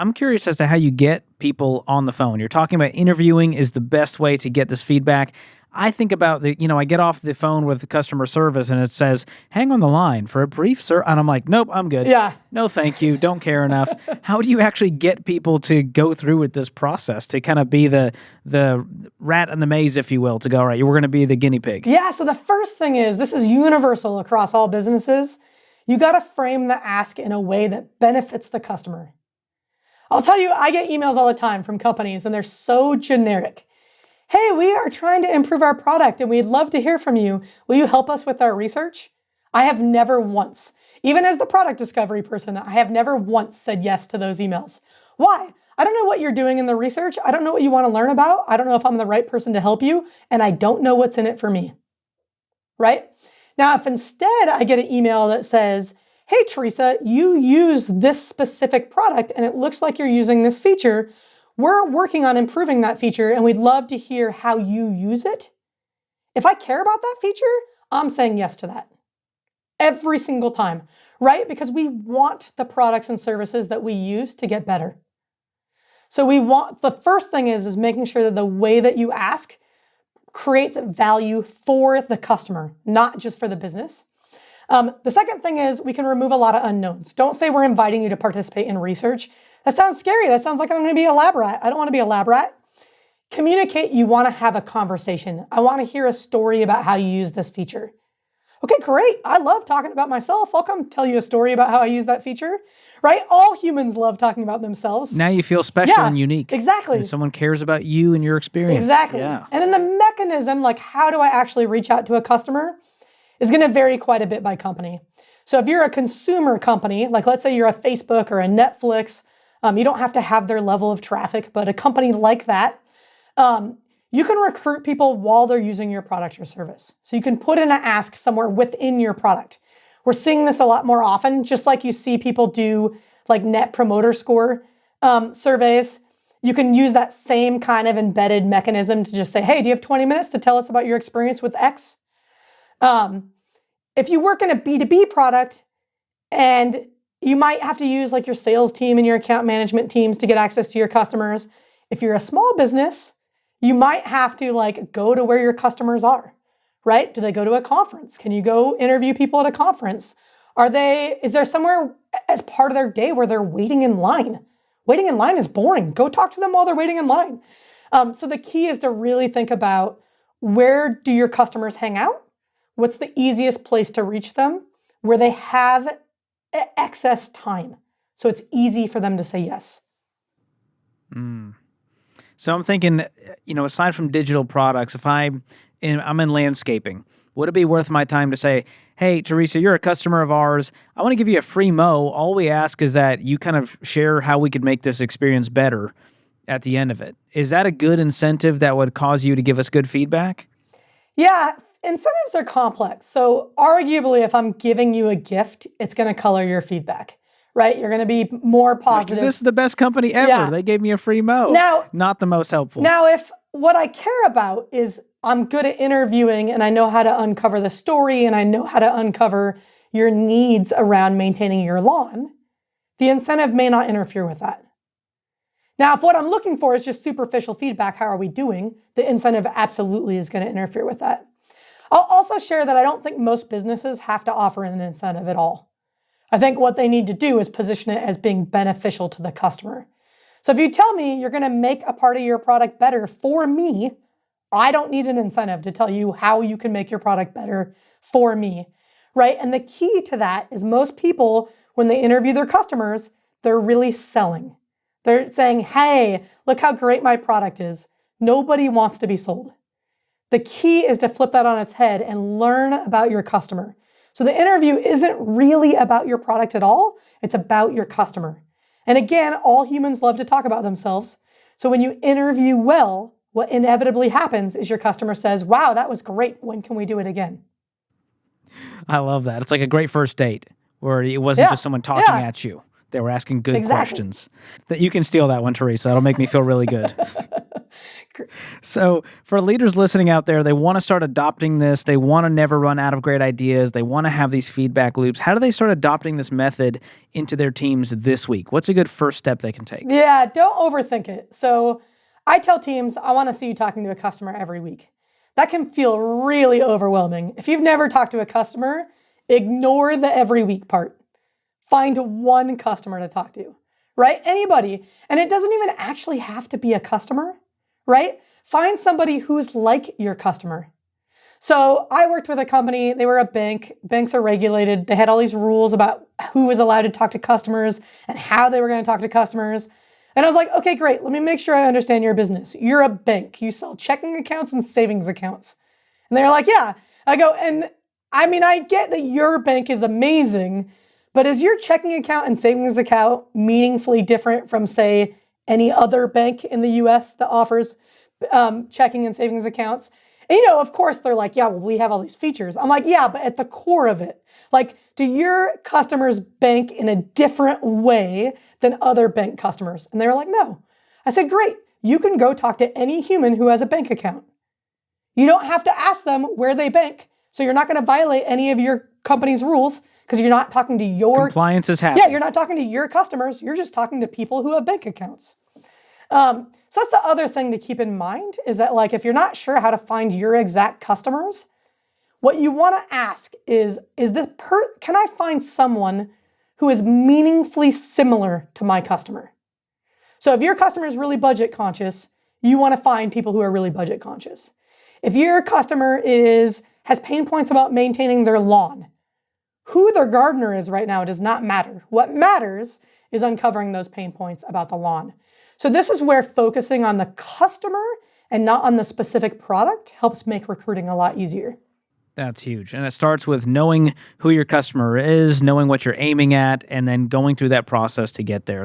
I'm curious as to how you get people on the phone. You're talking about interviewing is the best way to get this feedback. I think about I get off the phone with customer service and it says, hang on the line for a brief, sir. And I'm like, nope, I'm good. Yeah. No, thank you. Don't care enough. How do you actually get people to go through with this process, to kind of be the rat in the maze, if you will, to go, all right, we're going to be the guinea pig? Yeah, so the first thing is, this is universal across all businesses. You got to frame the ask in a way that benefits the customer. I'll tell you, I get emails all the time from companies and they're so generic. Hey, we are trying to improve our product and we'd love to hear from you. Will you help us with our research? I have never once, even as the product discovery person, I have never once said yes to those emails. Why? I don't know what you're doing in the research. I don't know what you want to learn about. I don't know if I'm the right person to help you, and I don't know what's in it for me. Right? Now, if instead I get an email that says, hey, Teresa, you use this specific product and it looks like you're using this feature. We're working on improving that feature and we'd love to hear how you use it. If I care about that feature, I'm saying yes to that every single time, right? Because we want the products and services that we use to get better. So the first thing is making sure that the way that you ask creates value for the customer, not just for the business. The second thing is we can remove a lot of unknowns. Don't say we're inviting you to participate in research. That sounds scary. That sounds like I'm going to be a lab rat. I don't want to be a lab rat. Communicate you want to have a conversation. I want to hear a story about how you use this feature. Okay, great. I love talking about myself. I'll come tell you a story about how I use that feature, right? All humans love talking about themselves. Now you feel special and unique. Exactly. And someone cares about you and your experience. Exactly. Yeah. And then the mechanism, like how do I actually reach out to a customer, is going to vary quite a bit by company. So if you're a consumer company, like let's say you're a Facebook or a Netflix, you don't have to have their level of traffic, but a company like that, you can recruit people while they're using your product or service. So you can put in an ask somewhere within your product. We're seeing this a lot more often, just like you see people do like net promoter score surveys. You can use that same kind of embedded mechanism to just say, hey, do you have 20 minutes to tell us about your experience with X? If you work in a B2B product and you might have to use like your sales team and your account management teams to get access to your customers. If you're a small business, you might have to like go to where your customers are, right? Do they go to a conference? Can you go interview people at a conference? Is there somewhere as part of their day where they're waiting in line? Waiting in line is boring. Go talk to them while they're waiting in line. So the key is to really think about, where do your customers hang out? What's the easiest place to reach them where they have excess time? So it's easy for them to say yes. So I'm thinking, aside from digital products, if I'm in landscaping, would it be worth my time to say, hey, Teresa, you're a customer of ours. I want to give you a free mow. All we ask is that you kind of share how we could make this experience better at the end of it. Is that a good incentive that would cause you to give us good feedback? Yeah, incentives are complex. So arguably, if I'm giving you a gift, it's going to color your feedback, right? You're going to be more positive. Like, this is the best company ever. Yeah. They gave me a free mow. Now, not the most helpful. Now, if what I care about is I'm good at interviewing and I know how to uncover the story and I know how to uncover your needs around maintaining your lawn, the incentive may not interfere with that. Now, if what I'm looking for is just superficial feedback, how are we doing? The incentive absolutely is going to interfere with that. I'll also share that I don't think most businesses have to offer an incentive at all. I think what they need to do is position it as being beneficial to the customer. So if you tell me you're going to make a part of your product better for me, I don't need an incentive to tell you how you can make your product better for me, right? And the key to that is most people, when they interview their customers, they're really selling. They're saying, hey, look how great my product is. Nobody wants to be sold. The key is to flip that on its head and learn about your customer. So the interview isn't really about your product at all. It's about your customer. And again, all humans love to talk about themselves. So when you interview well, what inevitably happens is your customer says, wow, that was great. When can we do it again? I love that. It's like a great first date where it wasn't just someone talking at you. They were asking good questions. That you can steal that one, Teresa. That'll make me feel really good. So for leaders listening out there, they want to start adopting this. They want to never run out of great ideas. They want to have these feedback loops. How do they start adopting this method into their teams this week? What's a good first step they can take? Yeah, don't overthink it. So I tell teams, I want to see you talking to a customer every week. That can feel really overwhelming. If you've never talked to a customer, ignore the every week part. Find one customer to talk to, right? Anybody. And it doesn't even actually have to be a customer, right? Find somebody who's like your customer. So I worked with a company, they were a bank. Banks are regulated. They had all these rules about who was allowed to talk to customers and how they were going to talk to customers. And I was like, okay, great. Let me make sure I understand your business. You're a bank. You sell checking accounts and savings accounts. And they're like, yeah. I go, and I mean, I get that your bank is amazing, but is your checking account and savings account meaningfully different from, say, any other bank in the US that offers checking and savings accounts? And, of course, they're like, yeah, well, we have all these features. I'm like, yeah, but at the core of it, like, do your customers bank in a different way than other bank customers? And they were like, no. I said, great. You can go talk to any human who has a bank account. You don't have to ask them where they bank. So you're not going to violate any of your company's rules because you're not talking to your... Compliance is happening. Yeah, you're not talking to your customers. You're just talking to people who have bank accounts. So that's the other thing to keep in mind is that, like, if you're not sure how to find your exact customers, what you want to ask is can I find someone who is meaningfully similar to my customer? So if your customer is really budget conscious, you want to find people who are really budget conscious. If your customer has pain points about maintaining their lawn, who their gardener is right now does not matter. What matters is uncovering those pain points about the lawn. So this is where focusing on the customer and not on the specific product helps make recruiting a lot easier. That's huge. And it starts with knowing who your customer is, knowing what you're aiming at, and then going through that process to get there.